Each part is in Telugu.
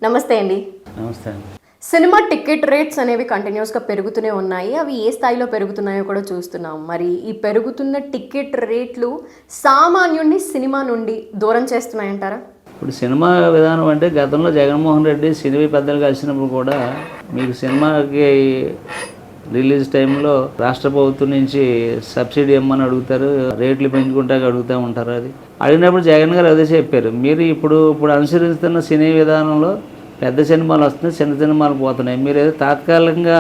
నమస్తే అండి. నమస్తే అండి. సినిమా టికెట్ రేట్స్ అనేవి కంటిన్యూస్గా పెరుగుతూనే ఉన్నాయి. అవి ఏ స్థాయిలో పెరుగుతున్నాయో కూడా చూస్తున్నాం. మరి ఈ పెరుగుతున్న టికెట్ రేట్లు సామాన్యుడిని సినిమా నుండి దూరం చేస్తున్నాయంటారా? ఇప్పుడు సినిమా విధానం అంటే గతంలో జగన్మోహన్ రెడ్డి సినీ పెద్దలు కలిసినప్పుడు కూడా మీకు సినిమాకి రిలీజ్ టైంలో రాష్ట్ర ప్రభుత్వం నుంచి సబ్సిడీ ఇవ్వమని అడుగుతారు, రేట్లు పెంచుకుంటాక అడుగుతూ ఉంటారు. అది అడిగినప్పుడు జగన్ గారు అదే చెప్పారు, మీరు ఇప్పుడు అనుసరిస్తున్న సినీ విధానంలో పెద్ద సినిమాలు వస్తున్నాయి, చిన్న సినిమాలు పోతున్నాయి. మీరు ఏదో తాత్కాలికంగా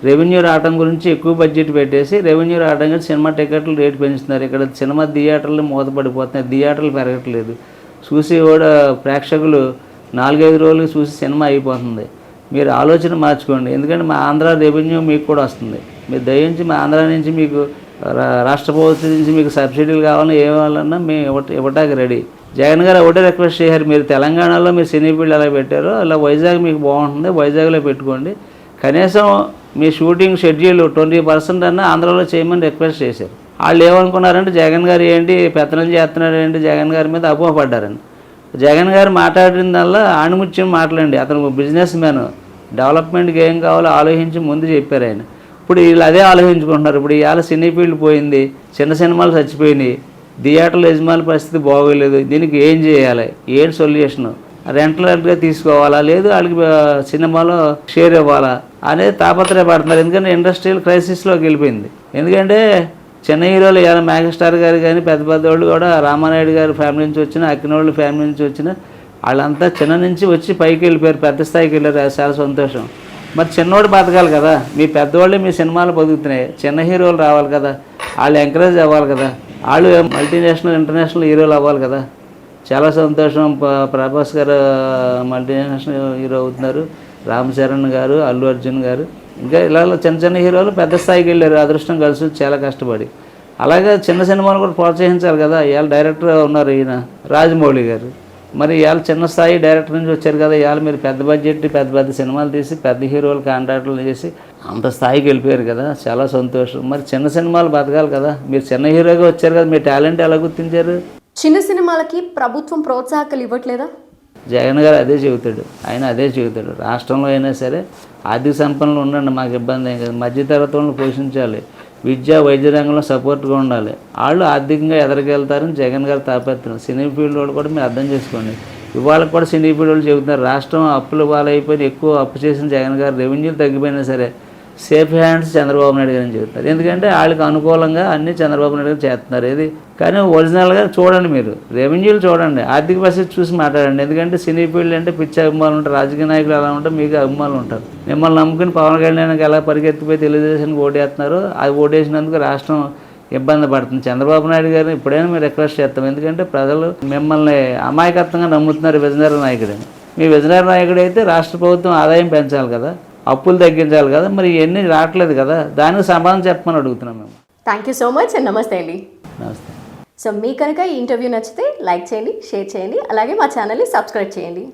రెవెన్యూ రావడం గురించి ఎక్కువ బడ్జెట్ పెట్టేసి రెవెన్యూ రావడం గురించి సినిమా టికెట్లు రేటు పెంచుతున్నారు. ఇక్కడ సినిమా థియేటర్లు మూతపడిపోతున్నాయి, థియేటర్లు పెరగట్లేదు. చూసి కూడా ప్రేక్షకులు 4-5 రోజులు చూసి సినిమా అయిపోతుంది. మీరు ఆలోచన మార్చుకోండి. ఎందుకంటే మా ఆంధ్ర రెవెన్యూ మీకు కూడా వస్తుంది. మీరు దయించి మా ఆంధ్ర నుంచి మీకు రాష్ట్ర ప్రభుత్వం నుంచి మీకు సబ్సిడీలు కావాలన్నా ఏం కావాలన్నా మేము ఇవ్వటానికి రెడీ. జగన్ గారు ఒకటే రిక్వెస్ట్ చేశారు, మీరు తెలంగాణలో మీరు సినీ ఫీల్డ్ ఎలా పెట్టారో అలా వైజాగ్ మీకు బాగుంటుంది, వైజాగ్లో పెట్టుకోండి. కనీసం మీ షూటింగ్ షెడ్యూల్ 20% అన్నా ఆంధ్రాలో చేయమని రిక్వెస్ట్ చేశారు. వాళ్ళు ఏమనుకున్నారంటే జగన్ గారు ఏంటి పెత్తనం చేస్తున్నాడు ఏంటి, జగన్ గారి మీద అపోహపడ్డారని. జగన్ గారు మాట్లాడినదల్లా ఆణిముత్యం మాట్లాడండి. అతను బిజినెస్ మ్యాన్, డెవలప్మెంట్కి ఏం కావాలో ఆలోచించి ముందు చెప్పారు ఆయన. ఇప్పుడు వీళ్ళు అదే ఆలోచించుకుంటున్నారు. ఇప్పుడు ఇవాళ సినీ ఫీల్డ్ పోయింది, చిన్న సినిమాలు చచ్చిపోయినాయి, థియేటర్ల యజమాని పరిస్థితి బాగోలేదు, దీనికి ఏం చేయాలి, ఏంటి సొల్యూషను, రెంట్గా తీసుకోవాలా లేదు వాళ్ళకి సినిమాలో షేర్ ఇవ్వాలా అనేది తాపత్రయపడుతున్నారు. ఎందుకంటే ఇండస్ట్రియల్ క్రైసిస్లోకి వెళ్ళిపోయింది. ఎందుకంటే చిన్న హీరోలు ఇవాళ మెగాస్టార్ గారు కానీ పెద్ద వాళ్ళు కూడా రామానాయుడు గారి ఫ్యామిలీ నుంచి వచ్చిన, అక్కినోళ్ళ ఫ్యామిలీ నుంచి వచ్చిన వాళ్ళంతా చిన్న నుంచి వచ్చి పైకి వెళ్ళిపోయారు, పెద్ద స్థాయికి వెళ్ళారు. అది చాలా సంతోషం. మరి చిన్నోడు బతకాలి కదా, మీ పెద్దవాళ్ళే మీ సినిమాలు బతుకుతున్నాయి, చిన్న హీరోలు రావాలి కదా, వాళ్ళు ఎంకరేజ్ అవ్వాలి కదా, వాళ్ళు మల్టీనేషనల్ ఇంటర్నేషనల్ హీరోలు అవ్వాలి కదా. చాలా సంతోషం. ప్రభాస్ గారు మల్టీనేషనల్ హీరో అవుతున్నారు, రామ్ చరణ్ గారు, అల్లు అర్జున్ గారు, ఇంకా ఇలా చిన్న చిన్న హీరోలు పెద్ద స్థాయికి వెళ్ళారు. అదృష్టం కలిసి చాలా కష్టపడి. అలాగే చిన్న సినిమాలు కూడా ప్రోత్సహించాలి కదా. ఇవాళ డైరెక్టర్ ఉన్నారు ఈయన రాజమౌళి గారు, మరి ఇవాళ చిన్న స్థాయి డైరెక్టర్ నుంచి వచ్చారు కదా. ఇవాళ మీరు పెద్ద బడ్జెట్ పెద్ద సినిమాలు తీసి పెద్ద హీరోలు కాంట్రాక్టులు చేసి అంత స్థాయికి వెళ్ళిపోయారు కదా, చాలా సంతోషం. మరి చిన్న సినిమాలు బతకాలి కదా, మీరు చిన్న హీరోగా వచ్చారు కదా, మీ టాలెంట్ ఎలా గుర్తించారు? చిన్న సినిమాలకి ప్రభుత్వం ప్రోత్సాహకాలు ఇవ్వట్లేదా? జగన్ గారు అదే చెబుతాడు, ఆయన అదే చెబుతాడు. రాష్ట్రంలో అయినా సరే ఆర్థిక సంపన్నులు ఉండండి, మాకు ఇబ్బంది ఏం కదా, మధ్యతరగతులను పోషించాలి, విద్యా వైద్య రంగంలో సపోర్ట్గా ఉండాలి, వాళ్ళు ఆర్థికంగా ఎదరికెళ్తారని జగన్ గారు తాపత్రం. సినీ ఫీల్డ్ వాళ్ళు కూడా మీరు అర్థం చేసుకోండి. ఇవాళ కూడా సినీ ఫీల్డ్ వాళ్ళు చెబుతున్నారు, రాష్ట్రం అప్పుల పాలైపోయి ఎక్కువ అప్పు చేసిన జగన్ గారు రెవెన్యూలు తగ్గిపోయినా సరే సేఫ్ హ్యాండ్స్ చంద్రబాబు నాయుడు గారిని చెబుతున్నారు. ఎందుకంటే వాళ్ళకి అనుకూలంగా అన్నీ చంద్రబాబు నాయుడు గారు చేస్తున్నారు. ఏది కానీ ఒరిజినల్గా చూడండి, మీరు రెవెన్యూలు చూడండి, ఆర్థిక పరిస్థితి చూసి మాట్లాడండి. ఎందుకంటే సినీ ఫీల్డ్ అంటే పిచ్చి అభిమానులు ఉంటారు, రాజకీయ నాయకులు ఎలా ఉంటారు, మీకు అభిమానులు ఉంటారు. మిమ్మల్ని నమ్ముకుని పవన్ కళ్యాణ్కి ఎలా పరిగెత్తిపోయి తెలుగుదేశానికి ఓటేస్తున్నారు, అది ఓటేసినందుకు రాష్ట్రం ఇబ్బంది పడుతుంది. చంద్రబాబు నాయుడు గారిని ఇప్పుడైనా మీరు రిక్వెస్ట్ చేస్తాం. ఎందుకంటే ప్రజలు మిమ్మల్ని అమాయకత్వంగా నమ్ముతున్నారు విజనరీ నాయకుడని. మీ విజనరీ నాయకుడు అయితే రాష్ట్ర ప్రభుత్వం ఆదాయం పెంచాలి కదా, అప్పులు తగ్గించాలి కదా, మరి ఇవన్నీ రావట్లేదు కదా, దానికి సమాధానం చెప్పమని అడుగుతున్నాం మేము. Thank you so much and నమస్తే అండి. నమస్తే. సో మీకు కనుక ఈ ఇంటర్వ్యూ నచ్చితే లైక్ చేయండి, షేర్ చేయండి, అలాగే మా ఛానల్ని సబ్స్క్రైబ్ చేయండి.